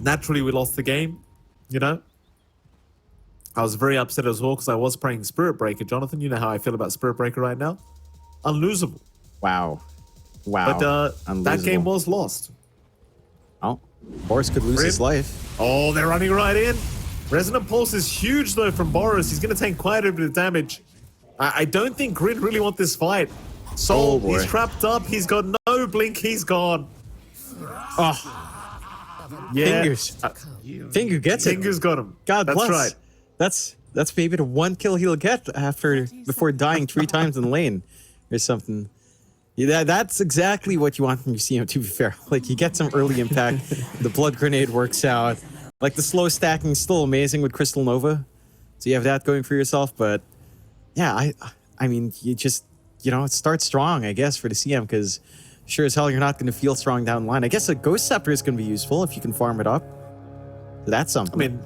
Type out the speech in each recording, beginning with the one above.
Naturally, we lost the game, you know. I was very upset as well because I was playing Spirit Breaker. Jonathan, you know how I feel about Spirit Breaker right now. Unlosable. Wow. Wow. But that game was lost. Oh, Boris could lose his life. Oh, they're running right in. Resonant Pulse is huge, though, from Boris. He's going to take quite a bit of damage. I don't think GRIN really want this fight. Soul, he's trapped up. He's got no blink. He's gone. Oh. Yeah. Fingers. Finger gets it. Fingers got him. God bless. That's right. That's maybe the one kill he'll get before dying 3 times in lane or something. Yeah, that's exactly what you want from your CM, to be fair. Like, you get some early impact. The blood grenade works out. Like, the slow stacking is still amazing with Crystal Nova. So you have that going for yourself. But yeah, I mean, you just, start strong, I guess, for the CM, because sure as hell you're not going to feel strong down the line. I guess a Ghost Scepter is going to be useful if you can farm it up. So that's something. I mean,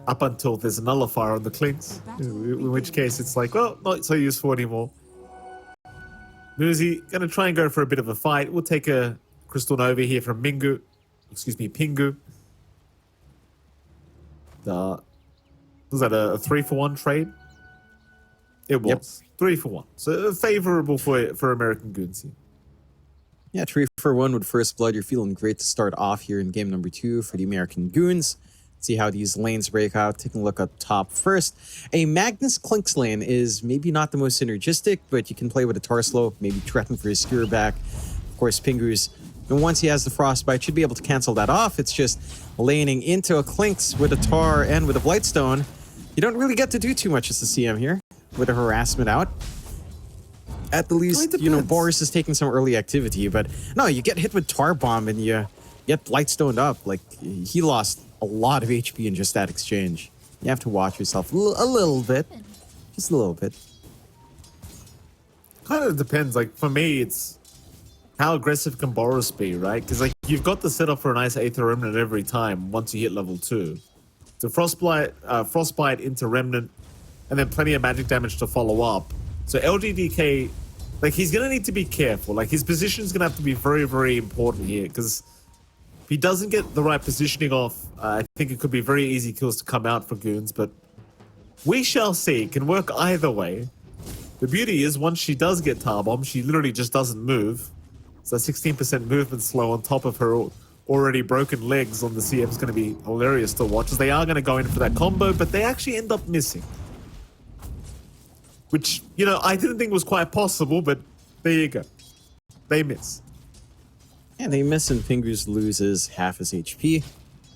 up until there's a nullifier on the Clinks, in which case it's like, well, not so useful anymore. Muzi gonna try and go for a bit of a fight. We'll take a Crystal Nova here from Pingu. Was that a 3-for-1 trade? It was. Yep. 3-for-1. So favorable for American Goons here. Yeah, 3-for-1 with First Blood. You're feeling great to start off here in game number 2 for the American Goons. See how these lanes break out. Taking a look up top first. A Magnus Clinks lane is maybe not the most synergistic, but you can play with a Tarslow, maybe threaten for his skewer back. Of course, Pingu's, and once he has the Frostbite, should be able to cancel that off. It's just laning into a Clinks with a Tar and with a Blightstone. You don't really get to do too much as the CM here with a harassment out. At the least, Boris is taking some early activity, but no, you get hit with Tar Bomb and you get Blightstoned up. Like, he lost a lot of HP in just that exchange. You have to watch yourself a little bit. Just a little bit. Kind of depends. Like, for me, it's how aggressive can Boris be, right? Because, like, you've got the setup for a nice Aether Remnant every time once you hit level 2. So Frostbite into Remnant, and then plenty of magic damage to follow up. So LGDK, like, he's going to need to be careful. Like, his position is going to have to be very, very important here, because if he doesn't get the right positioning off, I think it could be very easy kills to come out for Goons, but we shall see. It can work either way. The beauty is, once she does get Tar Bomb, she literally just doesn't move. So 16% movement slow on top of her already broken legs on the CM is going to be hilarious to watch, as they are going to go in for that combo, but they actually end up missing. Which, I didn't think was quite possible, but there you go. They miss. Yeah, they miss, and Pingus loses half his HP.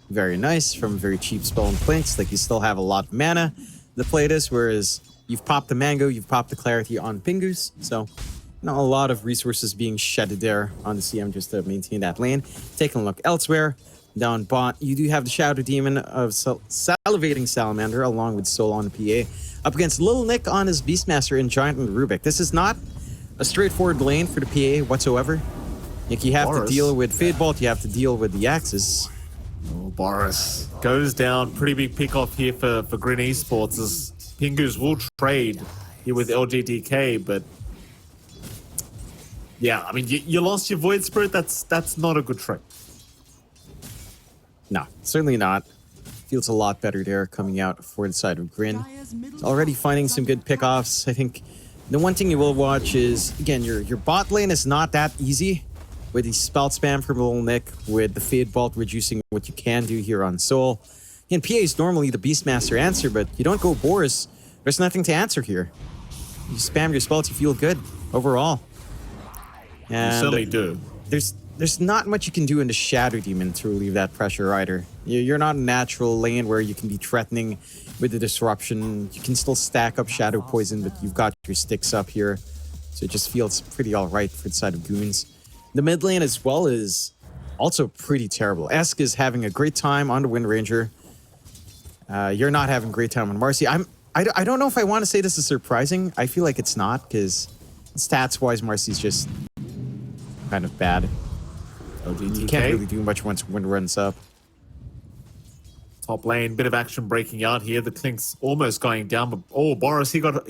Very nice from a very cheap spell and Clinks. Like, you still have a lot of mana to play this, whereas you've popped the Mango, you've popped the Clarity on Pingus. So, a lot of resources being shedded there on the CM just to maintain that lane. Taking a look elsewhere, down bot, you do have the Shadow Demon of Salivating Salamander along with Soul on the PA. Up against Little Nick on his Beastmaster and Giant and Rubik. This is not a straightforward lane for the PA whatsoever. Like, you have to deal with Fade Bolt, you have to deal with the Axes. Oh, Boris goes down. Pretty big pick off here for GRIN Esports, as Pingus will trade here with LGDK, but yeah, I mean, you lost your Void Spirit. That's not a good trade. No, certainly not. Feels a lot better there coming out for the side of GRIN. It's already finding some good pickoffs. I think the one thing you will watch is, again, your bot lane is not that easy with the spell spam from Little Nick, with the Fade Bolt reducing what you can do here on Soul. And PA is normally the Beastmaster answer, but you don't go Boris, there's nothing to answer here. You spam your spells, you feel good overall. And you certainly do. There's not much you can do in the Shadow Demon to relieve that pressure either. You're not a natural lane where you can be threatening with the disruption. You can still stack up Shadow Poison, but you've got your sticks up here. So it just feels pretty alright for the side of Goons. The mid lane as well is also pretty terrible. Esk is having a great time on the Wind Ranger. You're not having a great time on Marcy. I don't know if I want to say this is surprising. I feel like it's not, because stats-wise, Marcy's just kind of bad. You can't really do much once Wind runs up. Top lane, bit of action breaking out here. The Clink's almost going down, but oh, Boris, he got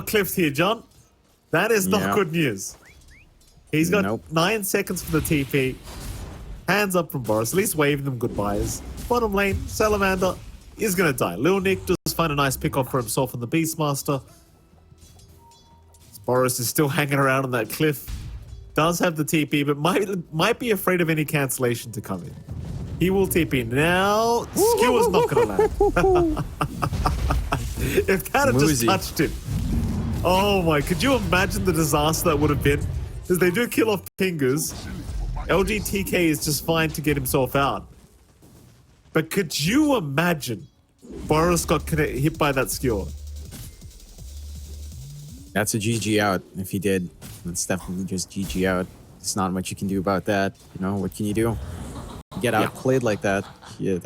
clipped here, John. That is not good news. He's got 9 seconds for the TP. Hands up from Boris, at least waving them goodbyes. Bottom lane, Salamander is going to die. Lil Nick just find a nice pick off for himself on the Beastmaster. Boris is still hanging around on that cliff. Does have the TP, but might be afraid of any cancellation to come in. He will TP now. Skewer's not going to land. If that had just touched him. Oh my, could you imagine the disaster that would have been? Because they do kill off Pingus. LGTK is just fine to get himself out. But could you imagine Boris got hit by that skewer? That's a GG out if he did. That's definitely just GG out. There's not much you can do about that. You know, what can you do? You get outplayed like that. Yeah,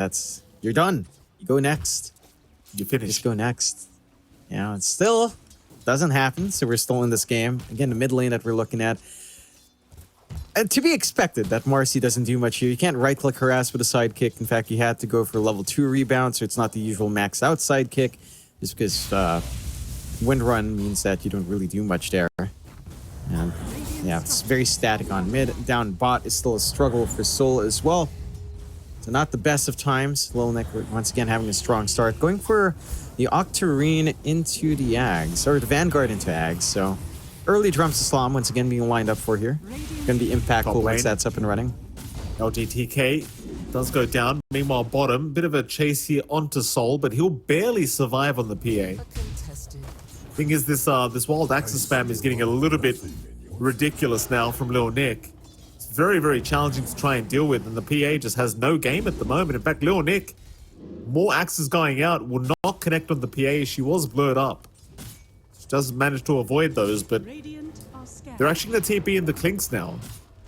you're done. You go next. You finish. Just go next. Yeah, it still doesn't happen, so we're still in this game. Again, the mid lane that we're looking at. And to be expected that Marcy doesn't do much here. You can't right-click harass with a sidekick. In fact, you had to go for level 2 rebound, so it's not the usual max out sidekick. Just because wind run means that you don't really do much there. And yeah, it's very static on mid. Down bot is still a struggle for Soul as well. So not the best of times. Lil Nick once again having a strong start. Going for the Octarine into the Ags, or the Vanguard into Ags, so... Early Drums to Slam once again being lined up for here. Going to be impactful once that's up and running. LGTK does go down. Meanwhile, bottom, bit of a chase here onto Soul, but he'll barely survive on the PA. Thing is, this wild axis spam is getting a little bit ridiculous now from Lil Nick. It's very, very challenging to try and deal with, and the PA just has no game at the moment. In fact, Lil Nick, more axes going out, will not connect on the PA. She was blurred up. Does manage to avoid those, but they're actually going to TP in the Clinks now.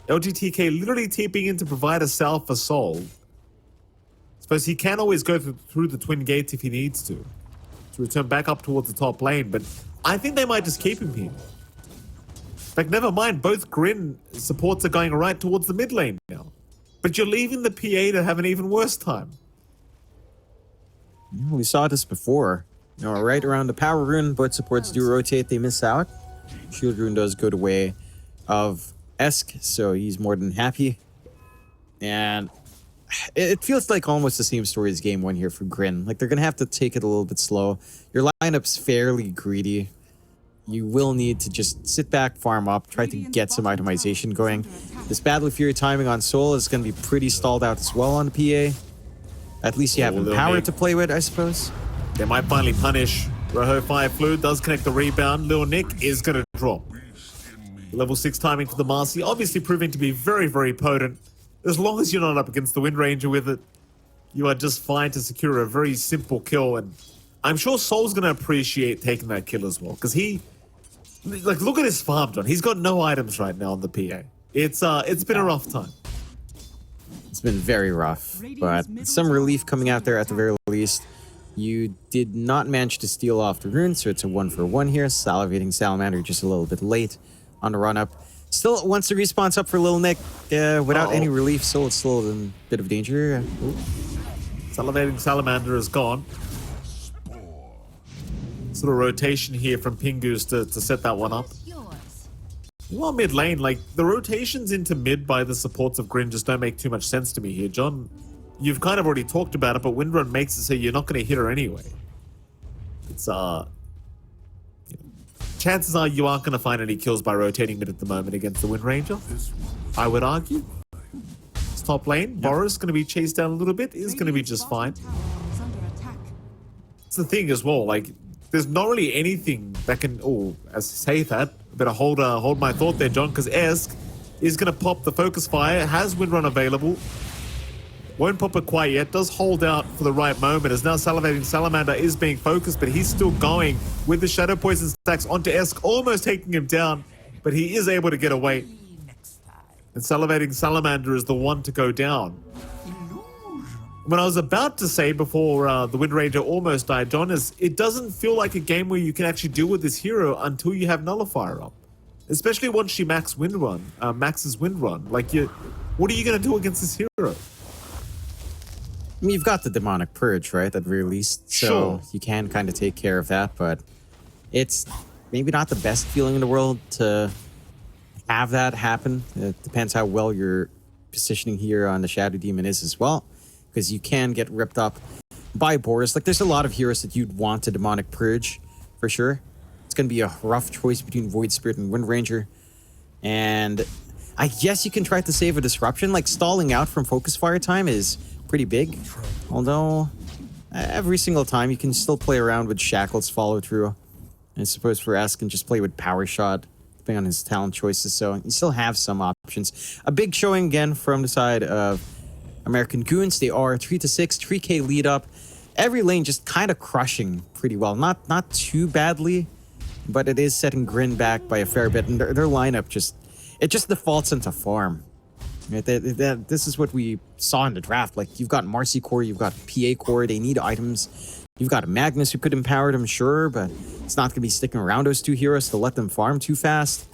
LGTK literally TPing in to provide a salve for Soul. Suppose he can always go through the twin gates if he needs to return back up towards the top lane, but I think they might just keep him here. In fact, never mind, both GRIN supports are going right towards the mid lane now. But you're leaving the PA to have an even worse time. We saw this before. You know, right around the power rune, both supports do rotate, they miss out. Shield rune does go the way of Esk, so he's more than happy. And it feels like almost the same story as game 1 here for GRIN. Like, they're going to have to take it a little bit slow. Your lineup's fairly greedy. You will need to just sit back, farm up, try to get some itemization going. This Battle of Fury timing on Soul is going to be pretty stalled out as well on the PA. At least you have Empower to play with, I suppose. They might finally punish. Rojo Fire Fluid does connect the rebound. Lil Nick is going to drop. Level 6 timing for the Marcy, obviously proving to be very, very potent. As long as you're not up against the Wind Ranger with it, you are just fine to secure a very simple kill. And I'm sure Soul's going to appreciate taking that kill as well. Because look at his farm, John. He's got no items right now on the PA. It's been a rough time. It's been very rough, but some relief coming out there at the very least. You did not manage to steal off the rune, so it's a 1-for-1 here. Salivating Salamander just a little bit late on the run-up. Still, once the respawn's up for Lil Nick, without any relief, so it's still in a bit of danger. Salivating Salamander is gone. Sort of rotation here from Pingus to set that one up. Well, mid lane, like, the rotations into mid by the supports of GRIN just don't make too much sense to me here, John. You've kind of already talked about it, but Windrun makes it so you're not going to hit her anyway. It's, chances are you aren't going to find any kills by rotating mid at the moment against the Wind Ranger, I would argue. It's top lane. Boris going to be chased down a little bit, is going to be just fine. It's the thing as well, like, there's not really anything that can, as I say that, I better hold my thought there, John, because Esk is going to pop the Focus Fire, has Windrun available. Won't pop it quite yet, does hold out for the right moment, as now Salivating Salamander is being focused, but he's still going with the Shadow Poison stacks onto Esk, almost taking him down, but he is able to get away. And Salivating Salamander is the one to go down. When I was about to say before the Wind Ranger almost died, John, is it doesn't feel like a game where you can actually deal with this hero until you have Nullifier up. Especially once she maxes Wind Run. Like, what are you going to do against this hero? I mean, you've got the Demonic Purge, right, at the very least. So sure. You can kind of take care of that, but it's maybe not the best feeling in the world to have that happen. It depends how well you're positioning here on the Shadow Demon is as well, because you can get ripped up by Boris. Like, there's a lot of heroes that you'd want to Demonic Purge, for sure. It's going to be a rough choice between Void Spirit and Wind Ranger. And I guess you can try to save a disruption. Like, stalling out from focus fire time is pretty big. Although, every single time you can still play around with Shackle's follow through. I suppose for S can just play with Power Shot, depending on his talent choices. So you still have some options. A big showing again from the side of American Goons. They are 3-6, 3K lead up. Every lane just kind of crushing pretty well. Not too badly, but it is setting GRIN back by a fair bit. And their lineup just defaults into farm. Right? This is what we saw in the draft. Like, you've got Marcy Core, you've got PA Core, they need items. You've got Magnus who could empower them, sure, but it's not going to be sticking around those two heroes to let them farm too fast.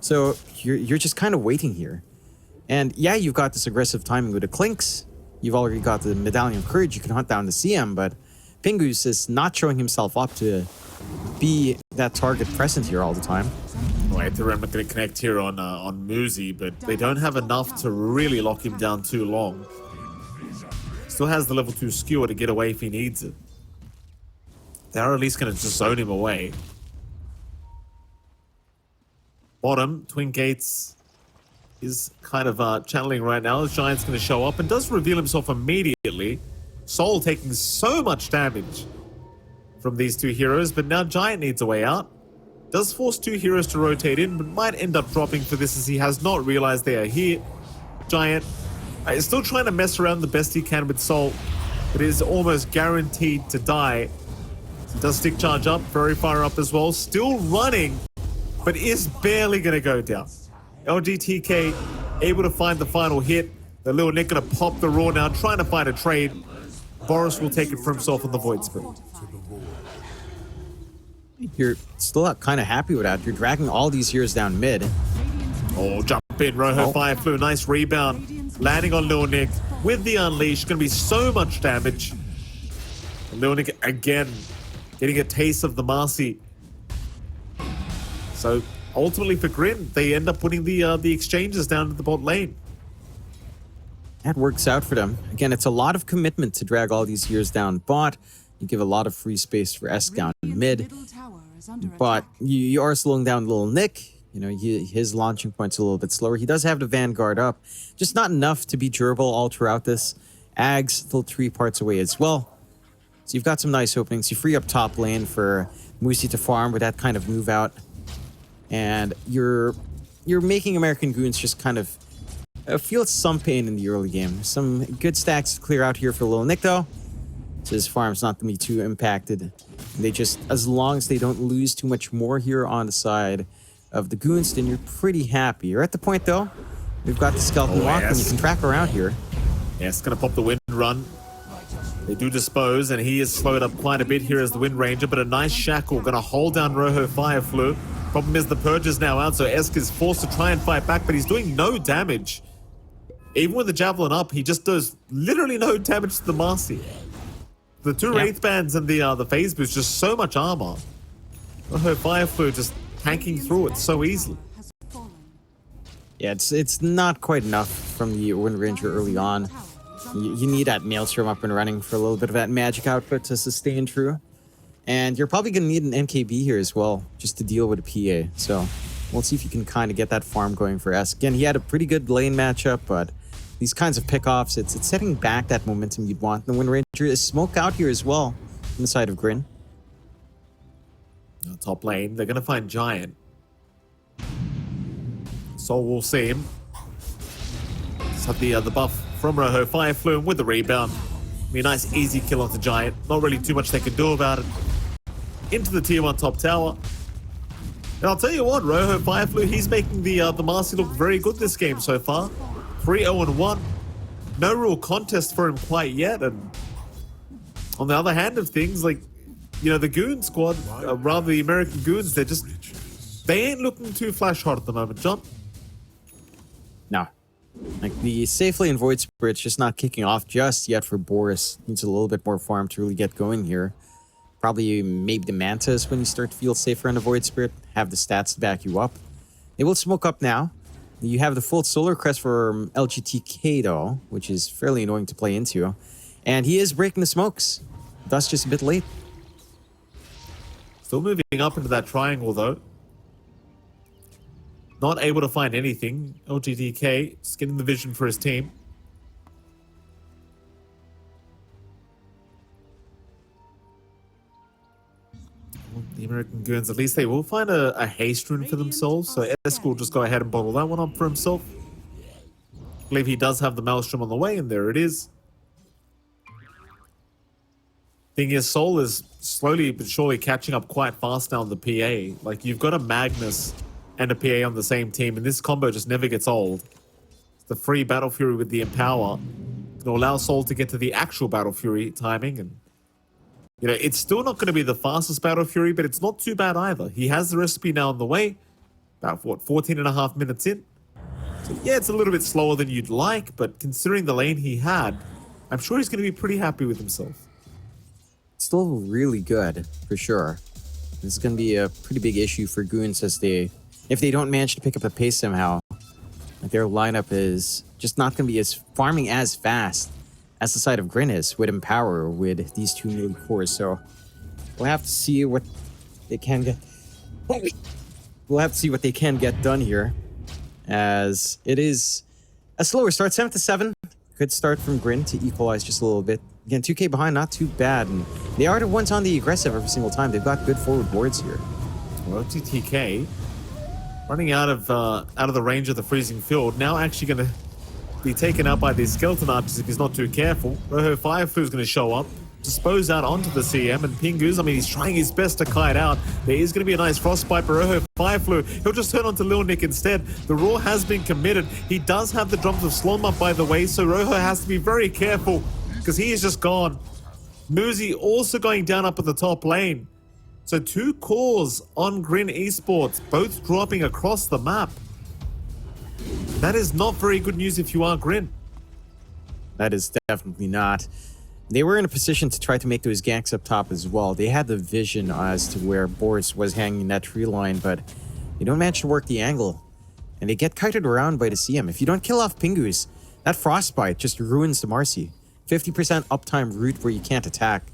So you're just kind of waiting here. And yeah, you've got this aggressive timing with the Clinks. You've already got the Medallion of Courage. You can hunt down the CM, but Pingus is not showing himself up to be that target present here all the time. Right, they're going to connect here on Muzi, but they don't have enough to really lock him down too long. Still has the level 2 skewer to get away if he needs it. They are at least going to just zone him away. Bottom, Twin Gates is kind of channeling right now. The Giant's going to show up and does reveal himself immediately. Soul taking so much damage from these two heroes, but now Giant needs a way out. Does force two heroes to rotate in, but might end up dropping for this as he has not realized they are here. Giant is still trying to mess around the best he can with Soul, but is almost guaranteed to die. He does stick charge up, very far up as well. Still running, but is barely going to go down. LGTK able to find the final hit. The little Nick going to pop the Raw now, trying to find a trade. Boris will take it for himself on the Void Spirit. You're still kind of happy with that. You're dragging all these heroes down mid. Oh, jump in. Rojo Fire flew. Nice rebound. Landing on Lil Nick with the Unleash. Going to be so much damage. Lil Nick again getting a taste of the Marcy. So ultimately for GRIN, they end up putting the exchanges down to the bot lane. That works out for them. Again, it's a lot of commitment to drag all these heroes down bot. You give a lot of free space for S down mid. But you are slowing down Lil Nick. You know, his launching point's a little bit slower. He does have the Vanguard up. Just not enough to be durable all throughout this. Ag's still 3 parts away as well. So you've got some nice openings. You free up top lane for Musi to farm with that kind of move out. And you're making American Goons just kind of feel some pain in the early game. Some good stacks to clear out here for Lil Nick though. So his farm's not going to be too impacted. They just, as long as they don't lose too much more here on the side of the Goons, then you're pretty happy. You're at the point though, we've got the Skeleton Walk and you can track around here. Yeah, it's going to pop the Wind Run. They do dispose, and he is slowed up quite a bit here as the Wind Ranger, but a nice Shackle going to hold down Rojo Fireflu. Problem is the Purge is now out, so Esk is forced to try and fight back, but he's doing no damage. Even with the Javelin up, he just does literally no damage to the Marcy. The two Wraith Bands and the Phase Boost, just so much armor. Rojo Fireflu just tanking through it so easily. Yeah, it's not quite enough from the Wind Ranger early on. You need that Maelstrom up and running for a little bit of that magic output to sustain true. And you're probably going to need an MKB here as well, just to deal with a PA. So we'll see if you can kind of get that farm going for S. Again, he had a pretty good lane matchup, but these kinds of pickoffs, it's setting back that momentum you'd want. The Wind Ranger is smoke out here as well on the side of GRIN. Top lane, they're going to find Giant. So we'll see him. Just have the buff from Rojo Fireflu with the rebound. Be a nice easy kill onto Giant. Not really too much they can do about it. Into the tier 1 top tower. And I'll tell you what, Rojo Fireflu, he's making the Marcy look very good this game so far. 3-0-1. No real contest for him quite yet. And on the other hand of things, like, you know, the Goon squad, rather the American Goons, they ain't looking too flash hot at the moment, John. No. Like, the Safe Lane Void Spirit's just not kicking off just yet for Boris. Needs a little bit more farm to really get going here. Probably maybe the Mantas when you start to feel safer on the Void Spirit. Have the stats to back you up. They will smoke up now. You have the full solar crest for LGTK though, which is fairly annoying to play into. And he is breaking the smokes. Thus just a bit late. Still moving up into that triangle though. Not able to find anything. LGTK just getting the vision for his team. The American Goons, at least they will find a haste rune for themselves. So Esk will just go ahead and bottle that one up for himself. I believe he does have the Maelstrom on the way, and there it is. Thing is, Soul is slowly but surely catching up quite fast now on the PA. Like, you've got a Magnus and a PA on the same team, and this combo just never gets old. The free Battle Fury with the Empower can allow Soul to get to the actual Battle Fury timing, and you know, it's still not going to be the fastest Battle Fury, but it's not too bad either. He has the recipe now on the way. About, what, 14 and a half minutes in? So, yeah, it's a little bit slower than you'd like, but considering the lane he had, I'm sure he's going to be pretty happy with himself. Still really good, for sure. This is going to be a pretty big issue for Goons if they don't manage to pick up the pace somehow. Like, their lineup is just not going to be as farming as fast as the side of GRIN is with Empower with these two melee cores. So we'll have to see what they can get. We'll have to see what they can get done here, as it is a slower start. 7-7. Good start from GRIN to equalize just a little bit. Again, 2k behind, not too bad. And they are the ones on the aggressive every single time. They've got good forward boards here. Well, TTK running out of the range of the freezing field. Now actually going to be taken out by these skeleton archers if he's not too careful. Rojo Fireflu is going to show up, dispose out onto the CM, and Pingus, I mean, he's trying his best to kite out. There is going to be a nice frostbite for Rojo Fireflu. He'll just turn onto Lil Nick instead. The Raw has been committed. He does have the drums of Slonma, by the way, so Rojo has to be very careful because he is just gone. Muzi also going down up at the top lane. So 2 cores on GRIN Esports, both dropping across the map. That is not very good news if you are GRIN. That is definitely not. They were in a position to try to make those ganks up top as well. They had the vision as to where Boris was hanging in that tree line, but they don't manage to work the angle. And they get kited around by the CM. If you don't kill off Pingus, that Frostbite just ruins the Marcy. 50% uptime route where you can't attack.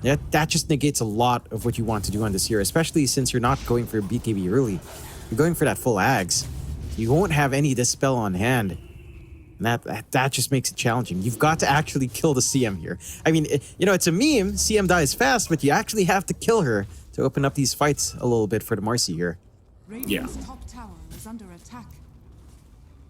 That just negates a lot of what you want to do on this year, especially since you're not going for BKB early. You're going for that full Ags. You won't have any Dispel on hand. And that just makes it challenging. You've got to actually kill the CM here. I mean, you know, it's a meme. CM dies fast, but you actually have to kill her to open up these fights a little bit for the Marcy here. Yeah. Top tower is under attack.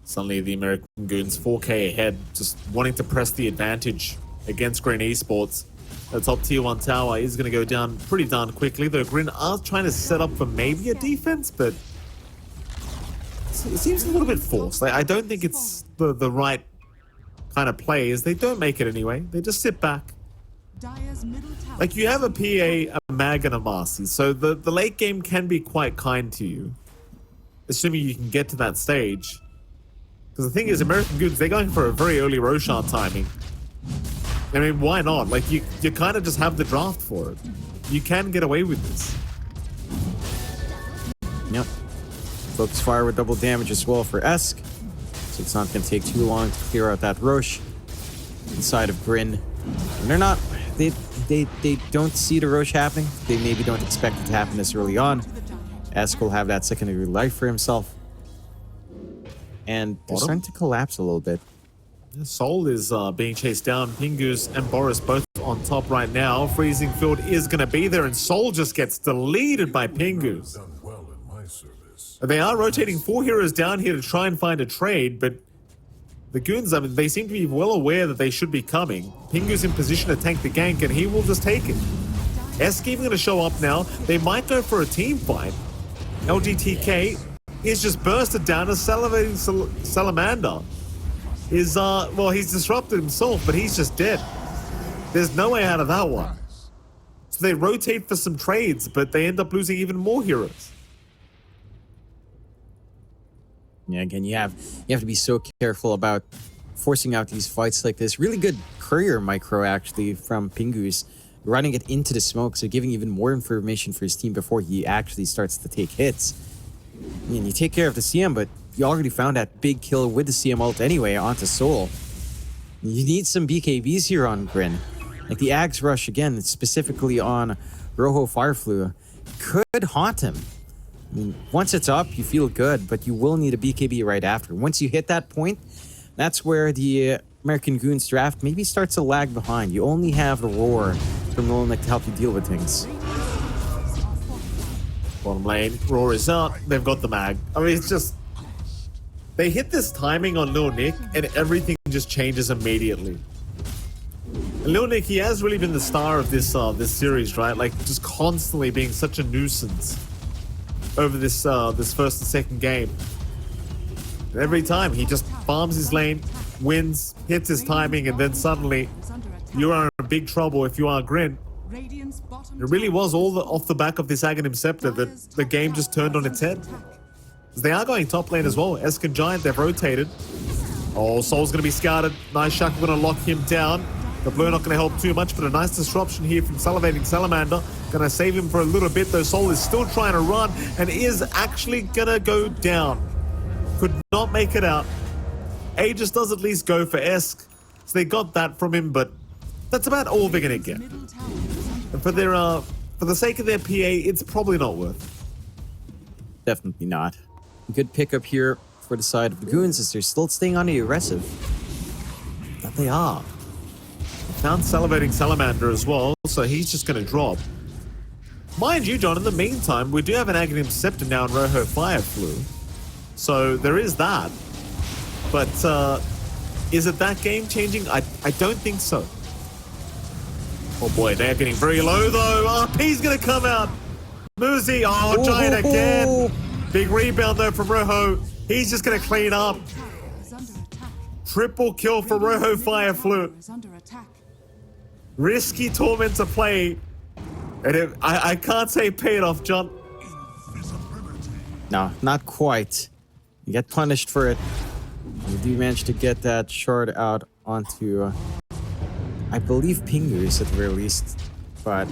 Suddenly the American Goons 4k ahead, just wanting to press the advantage against GRIN Esports. The top tier 1 tower is going to go down pretty darn quickly, though GRIN are trying to set up for maybe a defense, but it seems a little bit forced. Like, I don't think it's the right kind of plays. They don't make it anyway. They just sit back. Like, you have a PA, a Mag, and a Marcy, so the late game can be quite kind to you, assuming you can get to that stage. Because the thing is, American Goons, they're going for a very early Roshan timing. I mean, why not? Like, you kind of just have the draft for it. You can get away with this. Yep. Focus fire with double damage as well for Esk. So it's not going to take too long to clear out that Roche inside of GRIN. And they're not... They don't see the Roche happening. They maybe don't expect it to happen this early on. Esk will have that secondary life for himself. And they're starting to collapse a little bit. Soul is being chased down. Pingus and Boris both on top right now. Freezing Field is going to be there, and Soul just gets deleted by Pingus. They are rotating 4 heroes down here to try and find a trade, but the Goons, I mean, they seem to be well aware that they should be coming. Pingus in position to tank the gank, and he will just take it. Esk even going to show up now. They might go for a team fight. LGTK is just bursted down. A salivating salamander is, well, he's disrupted himself, but he's just dead. There's no way out of that one. So they rotate for some trades, but they end up losing even more heroes. Yeah, again, you have to be so careful about forcing out these fights like this. Really good courier micro, actually, from Pingus, running it into the smoke, so giving even more information for his team before he actually starts to take hits. I mean, you take care of the CM, but you already found that big kill with the CM ult anyway onto Soul. You need some BKBs here on GRIN. Like the Axe Rush, again, specifically on Rojo Fireflu, could haunt him. I mean, once it's up, you feel good, but you will need a BKB right after. Once you hit that point, that's where the American Goons draft maybe starts to lag behind. You only have the Roar from Lilnik to help you deal with things. Bottom lane, Roar is out. They've got the mag. I mean, it's just... They hit this timing on Lil Nick, and everything just changes immediately. And Lil Nick, he has really been the star of this this series, right? Like, just constantly being such a nuisance over this this first and second game. And every time, he just farms his lane, wins, hits his timing, and then suddenly you are in big trouble if you are GRIN. It really was all off the back of this Aghanim Scepter that the game just turned on its head. They are going top lane as well. Esk and Giant, they've rotated. Oh, Soul's going to be scouted. Nice Shackle going to lock him down. The blue not going to help too much, but a nice disruption here from Salivating Salamander. Going to save him for a little bit, though. Soul is still trying to run and is actually going to go down. Could not make it out. Aegis does at least go for Esk. So they got that from him, but that's about all they're going to get. And for their for the sake of their PA, it's probably not worth. Definitely not. Good pickup here for the side of the Goons as they're still staying on the aggressive. That they are. They found Salivating Salamander as well, so he's just going to drop. Mind you, John, in the meantime, we do have an Aghanim Scepter now in Rojo Fireflu. So there is that. But is it that game-changing? I don't think so. Oh boy, they're getting very low though. RP's going to come out. Muzi, oh, Giant again. Big rebound though from Rojo. He's just going to clean up. Triple kill for Rojo Fireflu. Risky Torment to play. And I can't say pay it off, John. No, not quite. You get punished for it. You do manage to get that shard out onto, I believe, Pingus at the very least. But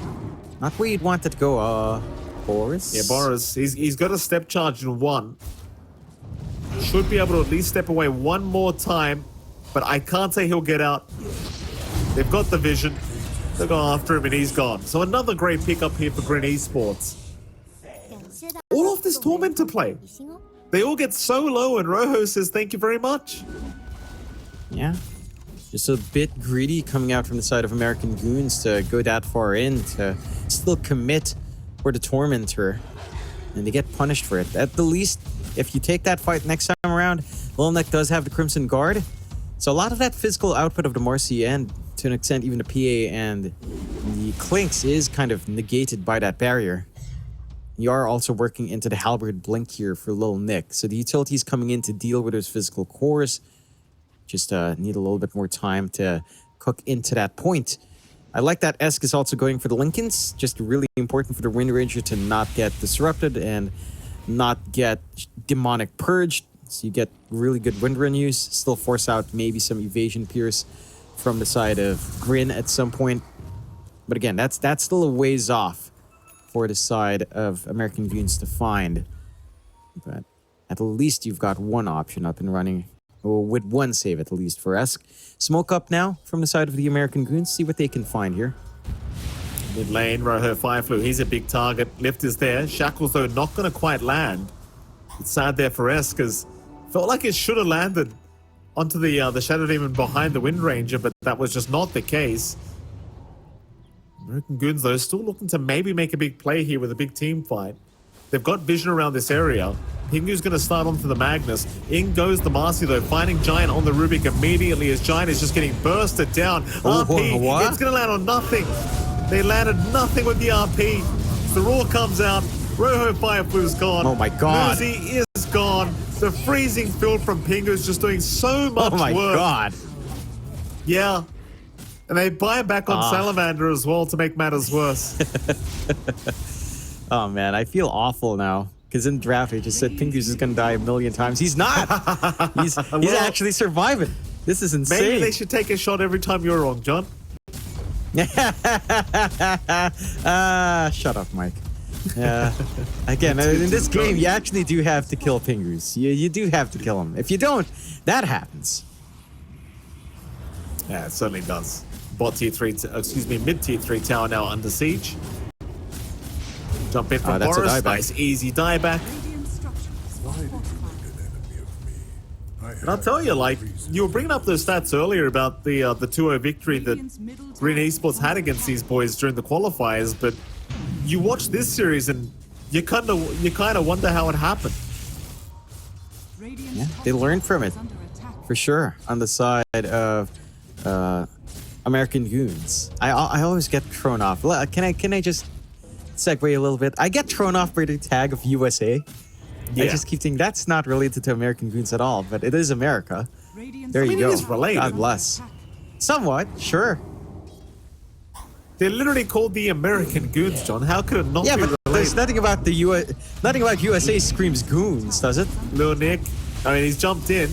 not where you'd want it to go, Boris. Yeah, Boris. He's got a step charge in one. Should be able to at least step away one more time. But I can't say he'll get out. They've got the vision. They'll go after him and he's gone. So another great pickup here for GRIN Esports. All of this Torment to play. They all get so low and Rojo says thank you very much. Yeah. Just a bit greedy coming out from the side of American Goons to go that far in, to still commit for the Tormentor. And they get punished for it. At the least, if you take that fight next time around, Lilnek does have the Crimson Guard. So a lot of that physical output of the Marcy and to an extent even the PA and the Clinks is kind of negated by that barrier. You are also working into the Halberd Blink here for Lil Nick. So the utility's coming in to deal with those physical cores. Just need a little bit more time to cook into that point. I like that Esk is also going for the Lincolns. Just really important for the Wind Ranger to not get disrupted and not get demonic purged. So you get really good Wind Run use. Still force out maybe some Evasion Pierce from the side of GRIN at some point. But again, that's still a ways off for the side of American Goons to find. But at least you've got one option up and running. Or with one save at least for Esk. Smoke up now from the side of the American Goons. See what they can find here. Mid lane, Rojo Fireflu. He's a big target. Lift is there. Shackles, though, not going to quite land. It's sad there for Esk, because felt like it should have landed onto the Shadow Demon behind the Wind Ranger, but that was just not the case. American Goons, though, still looking to maybe make a big play here with a big team fight. They've got vision around this area. Pingu's going to start onto the Magnus. In goes the Marcy, though, finding Giant on the Rubik immediately as Giant is just getting bursted down. RP, it's going to land on nothing. They landed nothing with the RP. The Roar comes out. Rojo Fireflu's gone. Oh my god. Muzi is gone. The freezing field from Pingu's just doing so much work. Oh my god. Yeah. And they buy back on Salamander as well to make matters worse. Oh man, I feel awful now. Because in the draft, I just said Pingu's is going to die a million times. He's not. He's actually surviving. This is insane. Maybe they should take a shot every time you're wrong, John. Shut up, Mike. Yeah. Again, in this game, you actually do have to kill Pingus. You do have to kill them. If you don't, that happens. Yeah, it certainly does. Bot tier 3, mid tier 3 tower now under siege. Jump in from that's a Boris. dieback. Nice, easy dieback. Radiant structures are fortified. And I'll tell you, like, you were bringing up those stats earlier about the 2-0 victory that Radiant's middle GRIN tower Esports is had under against these attack. boys during the qualifiers, but you watch this series and you kind of wonder how it happened. Radiant's Yeah, top they learned from tower it. is under attack. For sure. On the side of American Goons. I always get thrown off. Can I just segue a little bit? I get thrown off by the tag of USA. I Yeah. just keep thinking that's not related to American Goons at all, but it is America. Radiant's There you mean, it go. is related. God bless. attack. Somewhat, sure. They're literally called the American Goons, John. How could it not Yeah, be but there's related? nothing about USA screams Goons, does it? Lil Nick, I mean, he's jumped in.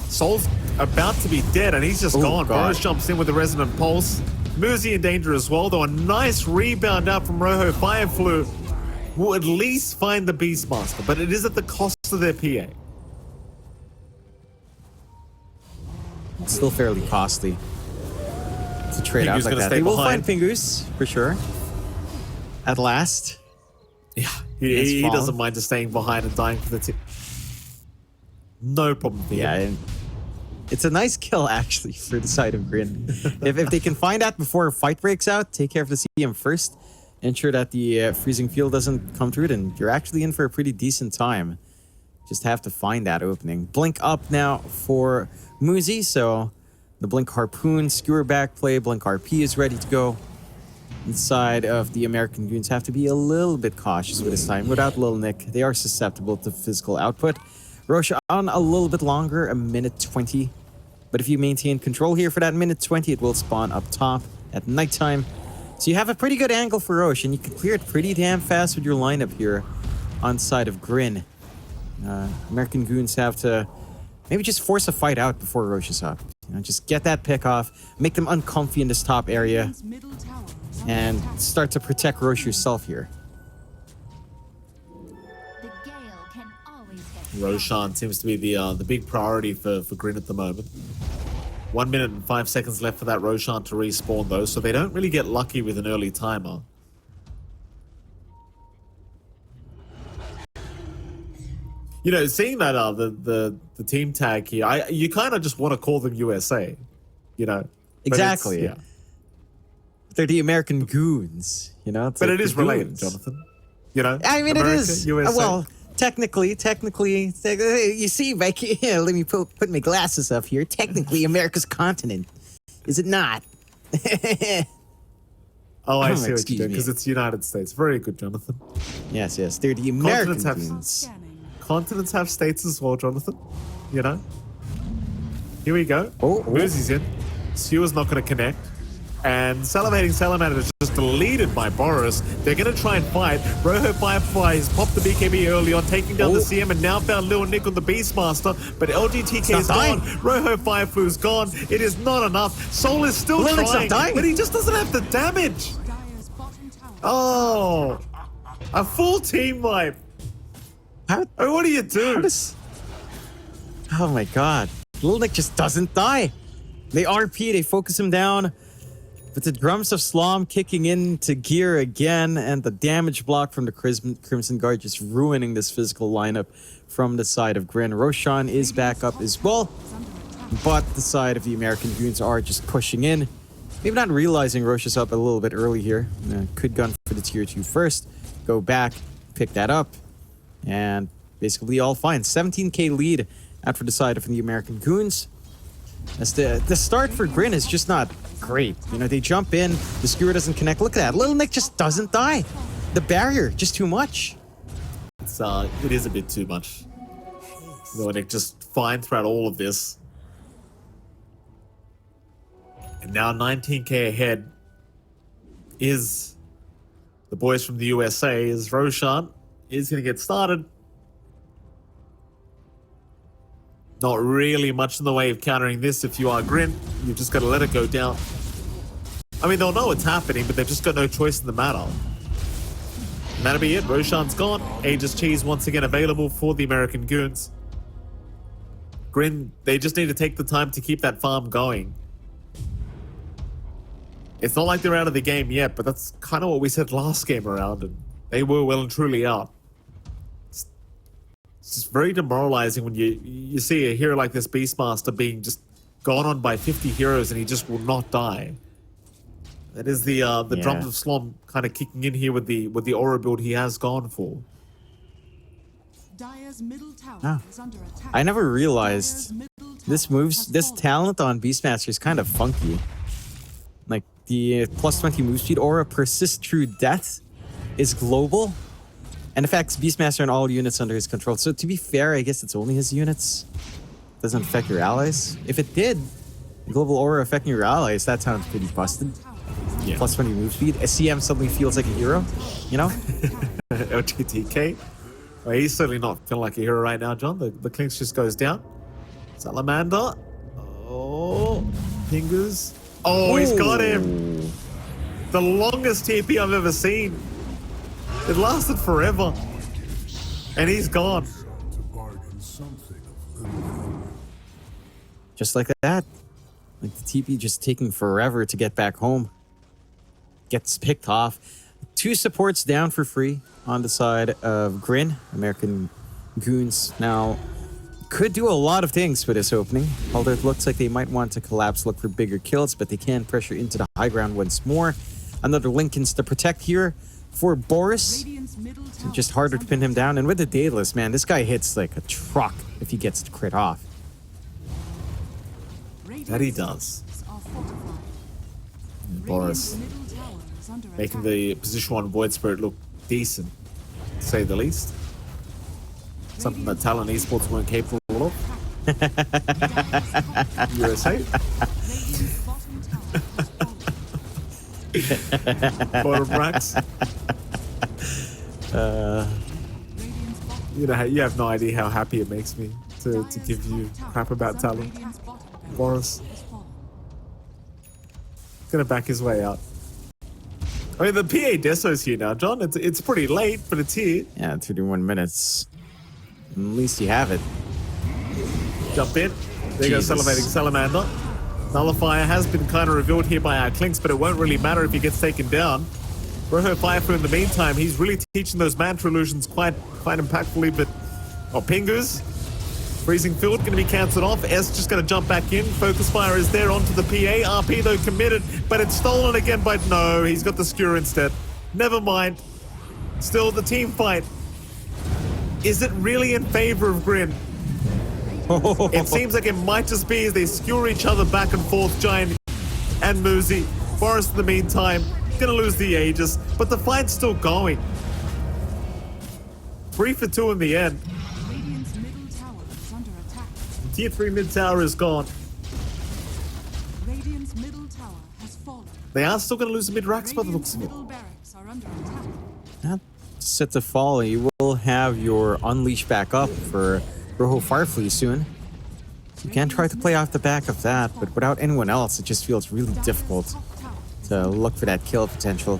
Soul's about to be dead, and he's just Oh, gone. God. Boris jumps in with the resonant pulse. Muzi in danger as well, though a nice rebound out from Rojo Fireflu will at least find the Beastmaster, but it is at the cost of their PA. It's still fairly costly to trade out Pingu's like gonna that. stay They will behind. find Pingus, for sure. At last. Yeah, Has he fallen. doesn't mind just staying behind and dying for the team. No problem for Yeah, him. and it's a nice kill, actually, for the side of GRIN. if they can find that before a fight breaks out, take care of the CM first. Ensure that the freezing field doesn't come through, then you're actually in for a pretty decent time. Just have to find that opening. Blink up now for Muzi, so the Blink Harpoon, Skewer back play, Blink RP is ready to go. Inside of the American Goons have to be a little bit cautious with this time. Without Lil Nick, they are susceptible to physical output. Roche on a little bit longer, a minute 20. But if you maintain control here for that minute 20, it will spawn up top at nighttime. So you have a pretty good angle for Roche, and you can clear it pretty damn fast with your lineup here on side of GRIN. American Goons have to maybe just force a fight out before Roche is up. You know, just get that pick off, make them uncomfy in this top area, Radiant's middle tower is under and attack. start to protect Roche yourself here. The gale can always get Roshan seems to be the big priority for GRIN at the moment. 1 minute and 5 seconds left for that Roshan to respawn, though, so they don't really get lucky with an early timer. You know, seeing that the team tag here, you kind of just want to call them USA, you know. But it's- Exactly. yeah. They're the American Goons, you know? It's But like it is the related, Goons. Jonathan. You know. I mean, America, it is. USA. Well, technically, you see, Mike, here, let me put my glasses up here. Technically, America's continent, is it not? Oh, I see what you excuse do, me. because it's United States. Very good, Jonathan. Yes, they're the American Continents have- Goons. Scanning. Continents have states as well, Jonathan. You know? Here we go. Oh, oh. Muzi's in. Skewer's not going to connect. And Salivating Salamander is just deleted by Boris. They're going to try and fight. Rojo Firefly has popped the BKB early on, taking down the Oh. CM, and now found Lil Nick on the Beastmaster. But LGTK not is gone. dying. Rojo Firefly's gone. It is not enough. Soul is still Lil Nick's not trying, dying. but he just doesn't have the damage. Dire's bottom tower. Oh, a full team wipe. How, Oh, what do you do? how does... Oh my god. Lil Nick just doesn't die. They RP, they focus him down. But the drums of Slom kicking into gear again, and the damage block from the Crimson Guard just ruining this physical lineup from the side of GRIN. Roshan is back up as well, Is under attack. but the side of the American Goons are just pushing in. Maybe not realizing Roche is up a little bit early here. Could gun for the tier 2 first, go back, pick that up, and basically all fine. 17k lead out for the side of the American Goons. As the start for GRIN is just not great. You know, they jump in, the skewer doesn't connect. Look at that. Little Nick just doesn't die. The barrier, just too much. It is a bit too much. Lil Nick just fine throughout all of this. And now 19k ahead is the boys from the USA, is Roshan is going to get started. Not really much in the way of countering this if you are GRIN. You've just got to let it go down. I mean, they'll know what's happening, but they've just got no choice in the matter. And that'll be it. Roshan's gone. Aegis Cheese once again available for the American Goons. GRIN, they just need to take the time to keep that farm going. It's not like they're out of the game yet, but that's kind of what we said last game around, and they were well and truly out. It's just very demoralizing when you see a hero like this Beastmaster being just gone on by 50 heroes and he just will not die. That is the drums of Slom kind of kicking in here with the aura build he has gone for. Dire's middle tower is under attack. I never realized this talent on Beastmaster is kind of funky. Like the plus 20 move speed aura persists through death, is global, and affects Beastmaster and all units under his control. So to be fair, I guess it's only his units. Doesn't affect your allies. If it did, global aura affecting your allies, that sounds pretty busted. Yeah. Plus 20 move speed. SCM suddenly feels like a hero, you know? LGTK. Well, he's certainly not feeling like a hero right now, John. The clinch just goes down. Salamander. Oh, fingers. Oh, he's got him. The longest TP I've ever seen. It lasted forever. And he's gone. Just like that. Like the TP just taking forever to get back home. Gets picked off. 2 supports down for free on the side of GRIN. American Goons now could do a lot of things with this opening. Although it looks like they might want to collapse, look for bigger kills, but they can pressure into the high ground once more. Another Lincolns to protect here for Boris. Just harder to pin him down. And with the Daedalus, man, this guy hits like a truck if he gets the crit off. That he does. Boris making the position 1 Void Spirit look decent, to say the least. Something that Talon Esports weren't capable of. USA. Bottom racks. You know, you have no idea how happy it makes me to give you crap about Talon. Boris. Gonna back his way out. I mean, the PA Deso's here now, John. It's pretty late, but it's here. Yeah, 31 minutes. At least you have it. Jump in. There goes Salivating Salamander. Nullifier has been kind of revealed here by our Clinks, but it won't really matter if he gets taken down. Rojo Firefu, in the meantime, he's really teaching those mantra illusions quite impactfully, but... Oh, Pingus. Freezing Field going to be cancelled off. S just going to jump back in. Focus Fire is there onto the PA. RP, though, committed, but it's stolen again by... No, he's got the Skewer instead. Never mind. Still, the team fight. Is it really in favor of GRIN? It seems like it might just be as they skewer each other back and forth, Giant and Muzi. Forest, in the meantime, going to lose the Aegis, but the fight's still going. 3 for 2 in the end. Radiant's middle tower is under attack. Tier 3 mid tower is gone. Radiant's middle tower has fallen. They are still going to lose the mid racks by the looks of it. Middle barracks are under attack. That set to fall. You will have your Unleash back up for Rojo Firefly soon. You can try to play off the back of that, but without anyone else, it just feels really difficult to look for that kill potential.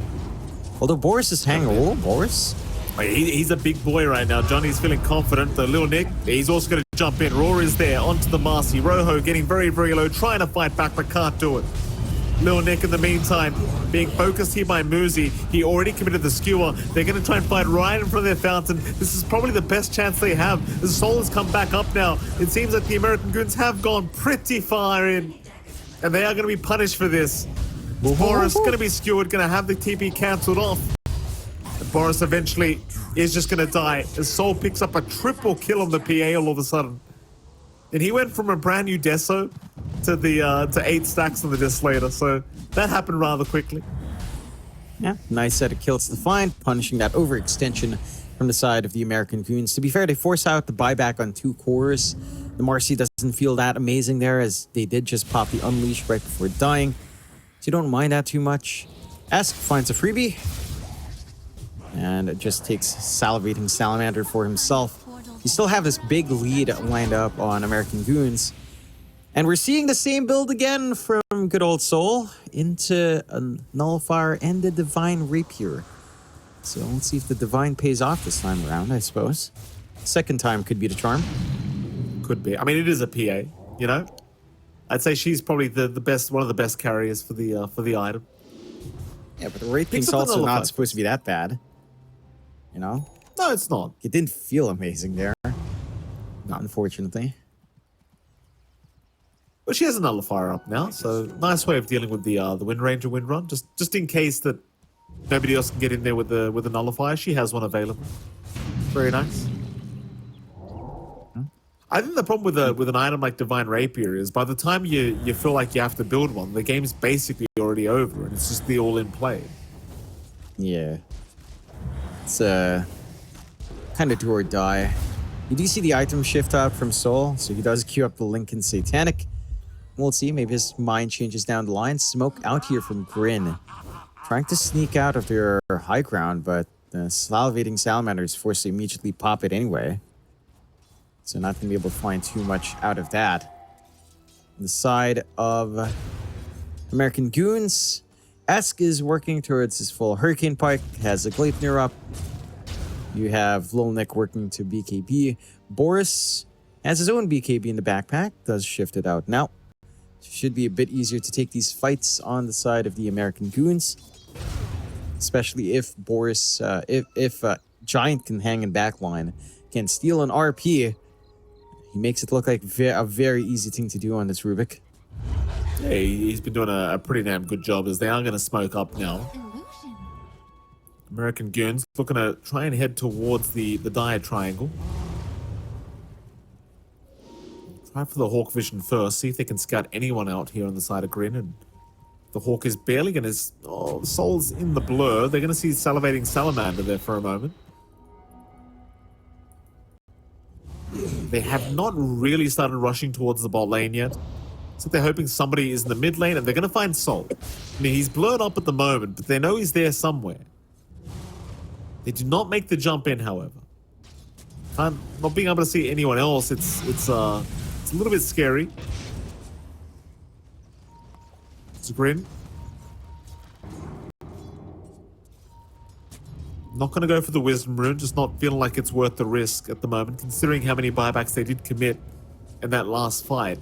Although Boris is hanging. Oh, Boris? He's a big boy right now. Johnny's feeling confident. The Lil Nick, he's also going to jump in. Roar is there onto the Marcy. Rojo getting very, very low, trying to fight back, but can't do it. Lil Nick, in the meantime, being focused here by Muzi. He already committed the skewer. They're going to try and fight right in front of their fountain. This is probably the best chance they have. The soul has come back up now. It seems like the American Goons have gone pretty far in, and they are going to be punished for this. Boris going to be skewered, going to have the TP cancelled off. And Boris eventually is just going to die as Soul picks up a triple kill on the PA all of a sudden. And he went from a brand new Deso to 8 stacks on the Desolator, so that happened rather quickly. Yeah, nice set of kills to find, punishing that overextension from the side of the American Goons. To be fair, they force out the buyback on 2 cores. The Marcy doesn't feel that amazing there, as they did just pop the Unleash right before dying. So you don't mind that too much. Ask finds a freebie. And it just takes Salivating Salamander for himself. You still have this big lead lined up on American Goons. And we're seeing the same build again from good old Soul into a Nullifier and the Divine Rapier. So let's see if the Divine pays off this time around, I suppose. Second time could be the charm. Could be. I mean, it is a PA, you know? I'd say she's probably the best, one of the best carriers for the item. Yeah, but the Wraith Picks King's up also another not fight. supposed to be that bad. You know? No, it's not. It didn't feel amazing there. Not unfortunately. But she has a nullifier up now, so nice way of dealing with the Wind Ranger wind run. Just in case that nobody else can get in there with the nullifier, she has one available. Very nice. I think the problem with an item like Divine Rapier is by the time you feel like you have to build one, the game's basically already over and it's just the all-in play. Yeah. It's kind of do or die. You do see the item shift out from Soul, so he does queue up the Lincoln Satanic. We'll see, maybe his mind changes down the line. Smoke out here from GRIN. Trying to sneak out of their high ground, but the Salivating Salamander is forced to immediately pop it anyway. So not going to be able to find too much out of that. On the side of American Goons, Esk is working towards his full Hurricane Pike, has a Gleipnir up. You have Lil Nick working to BKB. Boris has his own BKB in the backpack, does shift it out now. Should be a bit easier to take these fights on the side of the American Goons. Especially if Boris, if Giant can hang in backline, can steal an RP. He makes it look like a very easy thing to do on this Rubik. Yeah, he's been doing a pretty damn good job as they are going to smoke up now. Illusion. American Goons looking to try and head towards the Dire Triangle. Try for the Hawk Vision first, see if they can scout anyone out here on the side of GRIN. And the Hawk is barely going to... Oh, Soul's in the blur. They're going to see Salivating Salamander there for a moment. They have not really started rushing towards the bot lane yet. So they're hoping somebody is in the mid lane and they're going to find Soul. I mean, he's blurred up at the moment, but they know he's there somewhere. They do not make the jump in, however. Not being able to see anyone else, it's a little bit scary. It's a GRIN. Not going to go for the Wisdom Rune, just not feeling like it's worth the risk at the moment, considering how many buybacks they did commit in that last fight.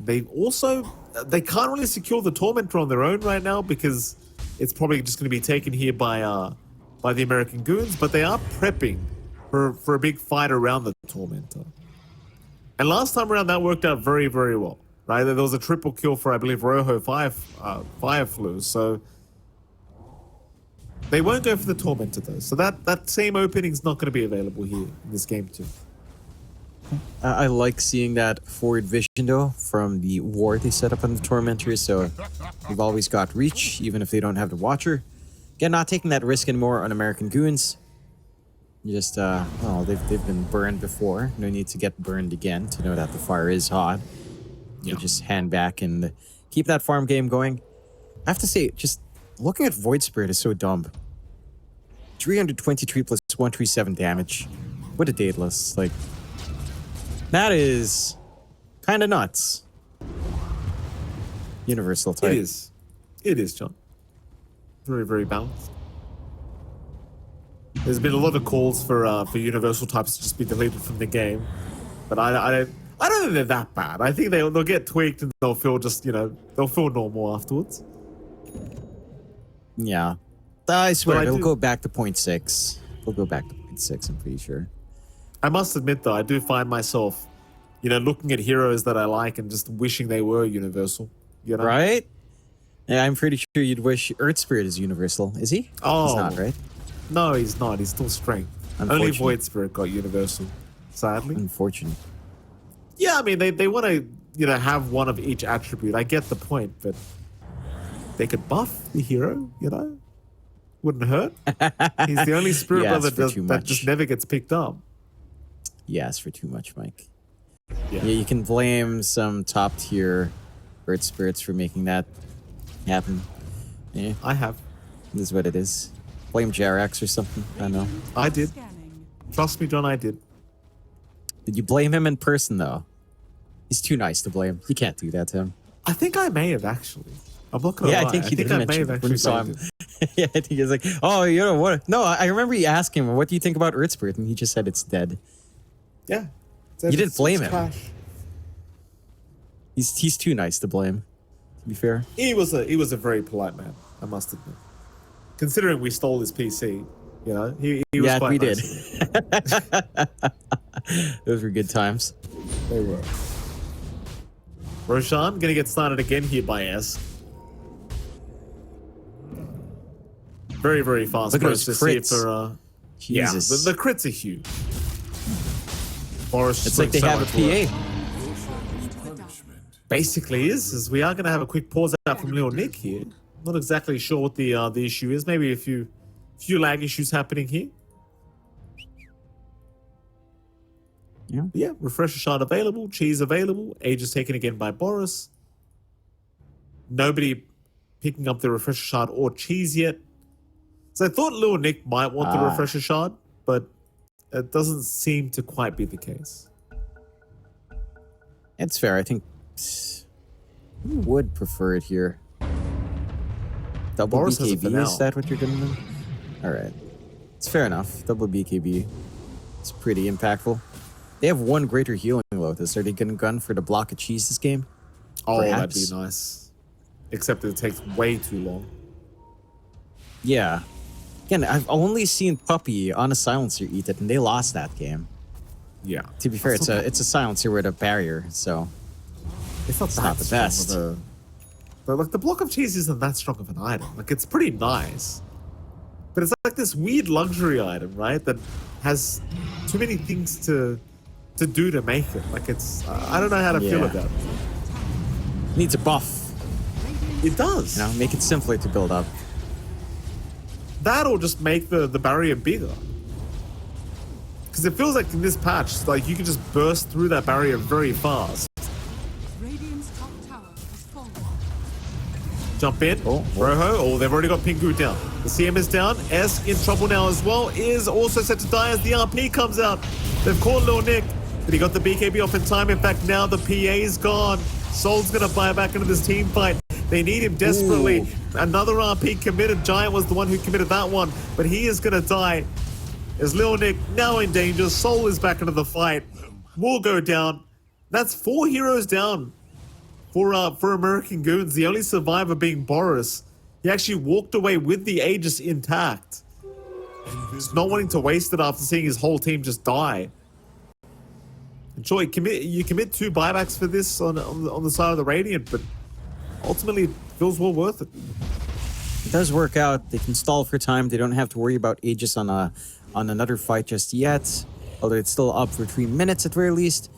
They can't really secure the Tormentor on their own right now because it's probably just going to be taken here by the American Goons, but they are prepping for a big fight around the Tormentor. And last time around, that worked out very, very well, right? There was a triple kill for, I believe, Rojo Fireflu, so they won't go for the Tormentor, though. So that same opening is not going to be available here in this game, too. I like seeing that forward vision, though, from the ward they set up on the Tormentor, so you've always got reach, even if they don't have the Watcher. Again, not taking that risk anymore on American Goons. Just, well, they've been burned before. No need to get burned again to know that the fire is hot. Yeah. So just hand back and keep that farm game going. I have to say, just looking at Void Spirit is so dumb. 323 plus 137 damage. What a Daedalus. Like, that is kind of nuts. Universal type. It is. It is, John. Very, very balanced. There's been a lot of calls for universal types to just be deleted from the game, but I don't think they're that bad. I think they'll get tweaked and they'll feel just, you know, they'll feel normal afterwards. Yeah. I swear, it'll do- go back to 0.6. We'll go back to 0.6, I'm pretty sure. I must admit, though, I do find myself, you know, looking at heroes that I like and just wishing they were universal. You know? Right? Yeah, I'm pretty sure you'd wish Earth Spirit is universal. Is he? Oh. He's not, right? No, he's not. He's still strength. Only Unfortunate. Void Spirit got universal, sadly. Unfortunate. Yeah, I mean, they want to, you know, have one of each attribute. I get the point, but they could buff the hero, you know? Wouldn't hurt. He's the only spirit Yeah, brother it's for too that much. just never gets picked up. You asked for too much, Mike. Yeah. Yeah, you can blame some top tier Earth Spirits for making that happen. Yeah, I have. this is what it is. Blame JRX or something. I don't know. I did. Scanning. Trust me, John, I did. Did you blame him in person, though? He's too nice to blame. You can't do that to him. I think I may have, actually. I'm not going to Yeah, lie. I think you did I may mention have it when actually you saw him. blamed Yeah, I think he's like, oh, you know what? No, I remember you asked him, what do you think about Earthspurt? And he just said it's dead. Yeah. You didn't blame him. Trash. He's too nice to blame, to be fair. He was a very polite man, I must admit. Considering we stole his PC, you know, he was Yeah, quite we nice. did. Those were good times. They were. Roshan gonna get started again here by S. Very, very fast Look at those process here crits. for Jesus. Yeah, the crits are huge. Boris It's just like they so have a much work. PA. Basically is we are gonna have a quick pause out from Lil Nick here. Not exactly sure what the issue is. Maybe a few lag issues happening here. Yeah. Yeah, refresher shard available, cheese available, age is taken again by Boris. Nobody picking up the refresher shard or cheese yet. So I thought Lil Nick might want the refresher shard, but it doesn't seem to quite be the case. It's fair. I think who would prefer it here. Double Boris has it for BKB, now. is that what you're gonna do? Alright. It's fair enough. Double BKB. It's pretty impactful. They have one greater healing Lotus. Are they gonna gun for the block of cheese this game? Oh, Perhaps. that'd be nice. Except it takes way too long. Yeah. Again, I've only seen Puppy on a silencer eat it, and they lost that game. Yeah. To be fair, it's a silencer with a barrier, so It's not, not the best. But like the block of cheese isn't that strong of an item. Like it's pretty nice. But it's like this weird luxury item, right? That has too many things to do to make it. Like it's I don't know how to feel Yeah. about it. needs a buff. It does. You know, make it simpler to build up. That or just make the barrier bigger. Because it feels like in this patch, like you can just burst through that barrier very fast. Radiant's top tower has fallen. Jump in. Oh. Rojo. Oh, they've already got Pingu down. The CM is down. S in trouble now as well. Is also set to die as the RP comes out. They've caught Lil Nick, but he got the BKB off in time. In fact, now the PA is gone. Soul's going to fire back into this team fight. They need him desperately. Ooh. Another RP committed. Giant was the one who committed that one, but he is going to die. As Lil Nick now in danger. Soul is back into the fight. Will go down. That's 4 heroes down for American Goons. The only survivor being Boris. He actually walked away with the Aegis intact. Just not wanting to waste it after seeing his whole team just die. And sure, you commit 2 buybacks for this on the side of the Radiant, but ultimately it feels well worth it. It does work out. They can stall for time. They don't have to worry about Aegis on another fight just yet. Although it's still up for 3 minutes at very least.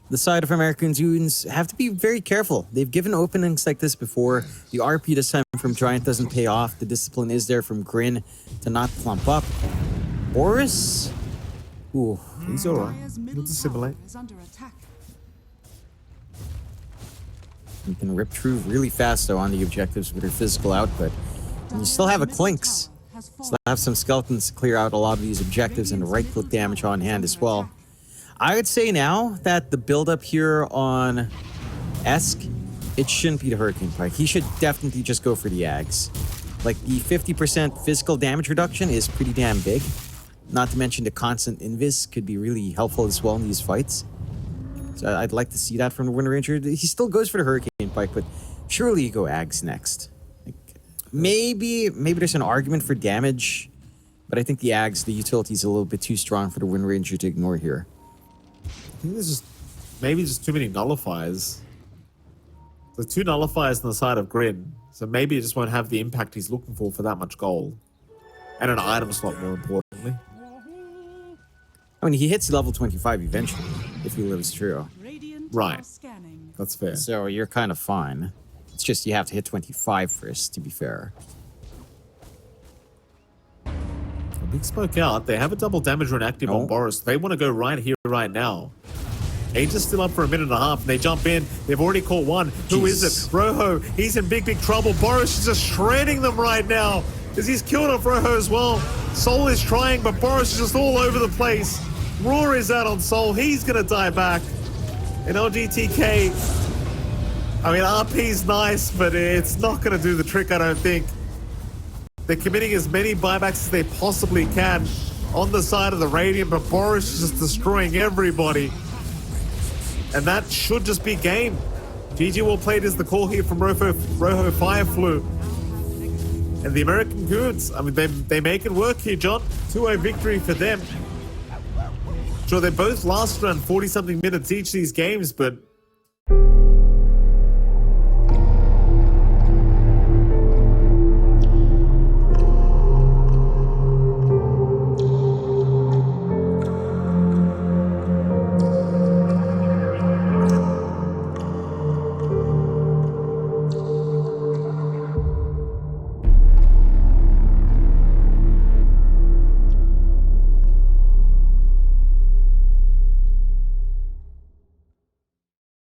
The side of American Goons have to be very careful. They've given openings like this before. The RP this time from Giant doesn't pay off. The discipline is there from GRIN to not clump up. Boris? Ooh. He's alright. Dire's middle Let's assimilate. tower is under attack. You can rip through really fast though on the objectives with your physical output. And you still have a Clinks. Still have some skeletons to clear out a lot of these objectives and right click damage on hand as well. I would say now that the build-up here on Esk, it shouldn't be the Hurricane Pike. He should definitely just go for the Ags. Like, the 50% physical damage reduction is pretty damn big. Not to mention the constant invis could be really helpful as well in these fights. So I'd like to see that from the Wind Ranger. He still goes for the Hurricane Pike, but surely you go Ags next. Like, maybe there's an argument for damage, but I think the Ags, the utility is a little bit too strong for the Wind Ranger to ignore here. I think there's maybe just too many nullifiers. There's 2 nullifiers on the side of GRIN, so maybe it just won't have the impact he's looking for that much gold. And an item slot, more importantly. I mean, he hits level 25 eventually, if he lives true. Radiant Right. are scanning. That's fair. So you're kind of fine. It's just you have to hit 25 first, to be fair. Big spoke out. They have a double damage run active on Boris. They want to go right here, right now. Aegis still up for a minute and a half. And they jump in. They've already caught one. Who is it? Rojo. He's in big trouble. Boris is just shredding them right now. Because he's killed off Rojo as well. Soul is trying, but Boris is just all over the place. Roar is out on Soul. He's going to die back. And LGTK, I mean, RP's nice, but it's not going to do the trick, I don't think. They're committing as many buybacks as they possibly can on the side of the Radiant, but Boris is just destroying everybody. And that should just be game. GG well played is the call here from Roho Fireflu. And the American Goons, I mean, they make it work here, John. 2-0 victory for them. Sure, they both last around 40-something minutes each, these games, but